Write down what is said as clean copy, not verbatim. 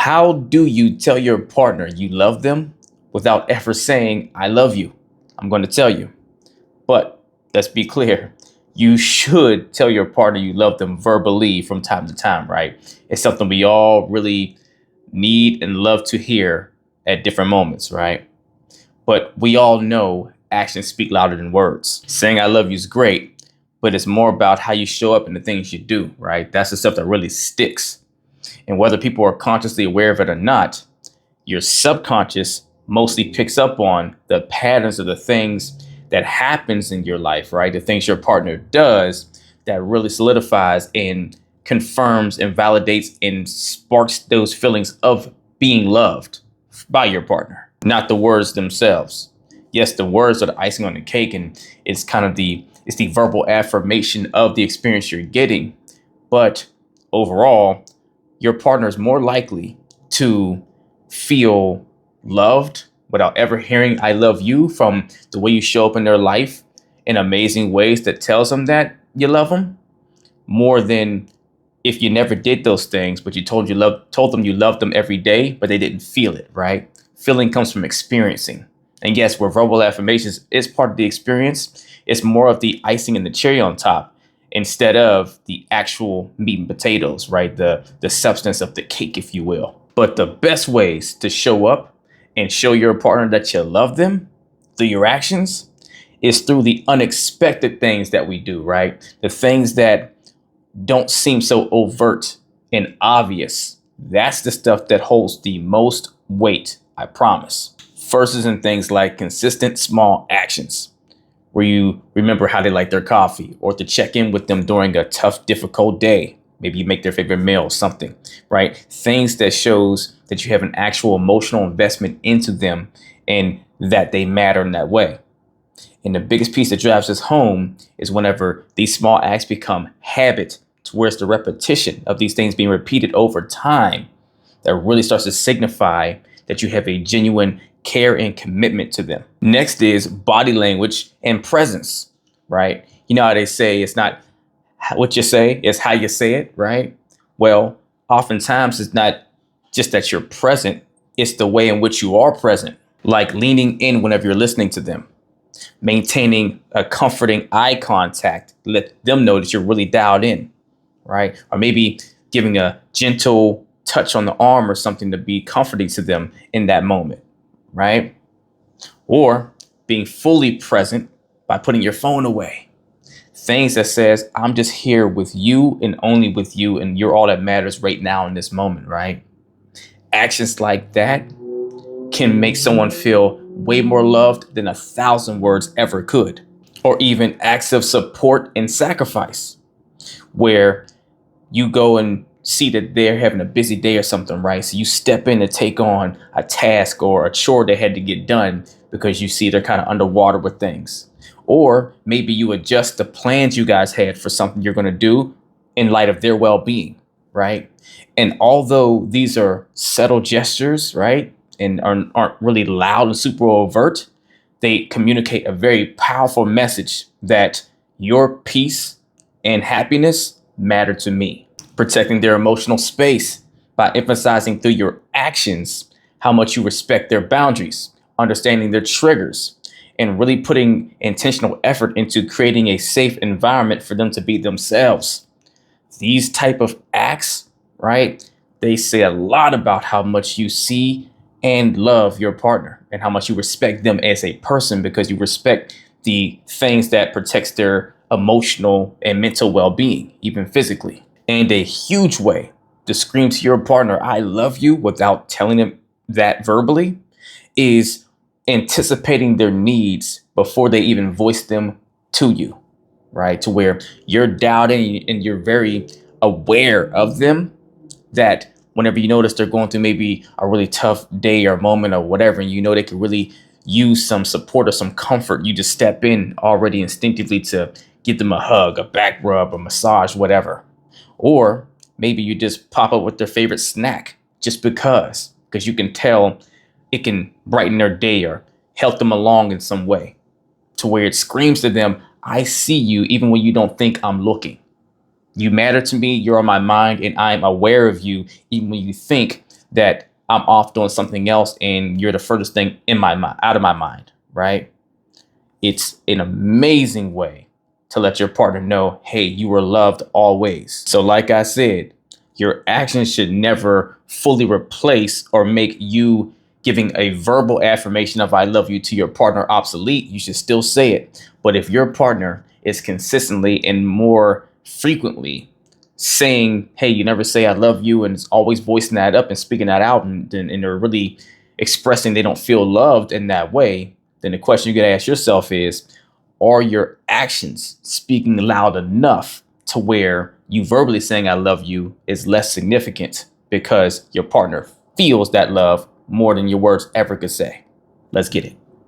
How do you tell your partner you love them without ever saying, I love you? I'm going to tell you. But let's be clear. You should tell your partner you love them verbally from time to time, right? It's something we all really need and love to hear at different moments, right? But we all know actions speak louder than words. Saying I love you is great, but it's more about how you show up and the things you do, right? That's the stuff that really sticks. And whether people are consciously aware of it or not, your subconscious mostly picks up on the patterns of the things that happens in your life, right? The things your partner does that really solidifies and confirms and validates and sparks those feelings of being loved by your partner, not the words themselves. Yes, the words are the icing on the cake, and it's the verbal affirmation of the experience you're getting. But overall, your partner is more likely to feel loved without ever hearing I love you from the way you show up in their life in amazing ways that tells them that you love them, more than if you never did those things, but you told them you loved them every day, but they didn't feel it, right? Feeling comes from experiencing. And yes, where verbal affirmations is part of the experience, it's more of the icing and the cherry on top instead of the actual meat and potatoes, right? The substance of the cake, if you will. But the best ways to show up and show your partner that you love them through your actions is through the unexpected things that we do, right? The things that don't seem so overt and obvious. That's the stuff that holds the most weight, I promise. First is in things like consistent small actions, where you remember how they like their coffee, or to check in with them during a tough, difficult day. Maybe you make their favorite meal, something, right? Things that shows that you have an actual emotional investment into them and that they matter in that way. And the biggest piece that drives us home is whenever these small acts become habit, to where it's the repetition of these things being repeated over time that really starts to signify that you have a genuine care and commitment to them. Next is body language and presence, right? You know how they say it's not what you say, it's how you say it, right? Well, oftentimes it's not just that you're present, it's the way in which you are present, like leaning in whenever you're listening to them, maintaining a comforting eye contact, let them know that you're really dialed in, right? Or maybe giving a gentle touch on the arm or something to be comforting to them in that moment, right? Or being fully present by putting your phone away. Things that says, I'm just here with you and only with you, and you're all that matters right now in this moment, right? Actions like that can make someone feel way more loved than 1,000 words ever could. Or even acts of support and sacrifice, where you go and see that they're having a busy day or something, right? So you step in to take on a task or a chore they had to get done because you see they're kind of underwater with things. Or maybe you adjust the plans you guys had for something you're going to do in light of their well-being, right? And although these are subtle gestures, right, and aren't really loud and super overt, they communicate a very powerful message that your peace and happiness matter to me. Protecting their emotional space by emphasizing through your actions how much you respect their boundaries, understanding their triggers, and really putting intentional effort into creating a safe environment for them to be themselves. These type of acts, right, they say a lot about how much you see and love your partner and how much you respect them as a person, because you respect the things that protects their emotional and mental well-being, even physically. And a huge way to scream to your partner, I love you, without telling them that verbally, is anticipating their needs before they even voice them to you, right? To where you're doubting and you're very aware of them, that whenever you notice they're going through maybe a really tough day or moment or whatever, and you know they could really use some support or some comfort, you just step in already instinctively to give them a hug, a back rub, a massage, whatever. Or maybe you just pop up with their favorite snack just because you can tell it can brighten their day or help them along in some way, to where it screams to them, I see you even when you don't think I'm looking. You matter to me, you're on my mind, and I'm aware of you even when you think that I'm off doing something else and you're the furthest thing in my mind, out of my mind, right? It's an amazing way to let your partner know, hey, you are loved always. So like I said, your actions should never fully replace or make you giving a verbal affirmation of I love you to your partner obsolete. You should still say it. But if your partner is consistently and more frequently saying, hey, you never say I love you, and it's always voicing that up and speaking that out, and they're really expressing they don't feel loved in that way, then the question you got to ask yourself is, are your actions speaking loud enough to where you verbally saying I love you is less significant because your partner feels that love more than your words ever could say? Let's get it.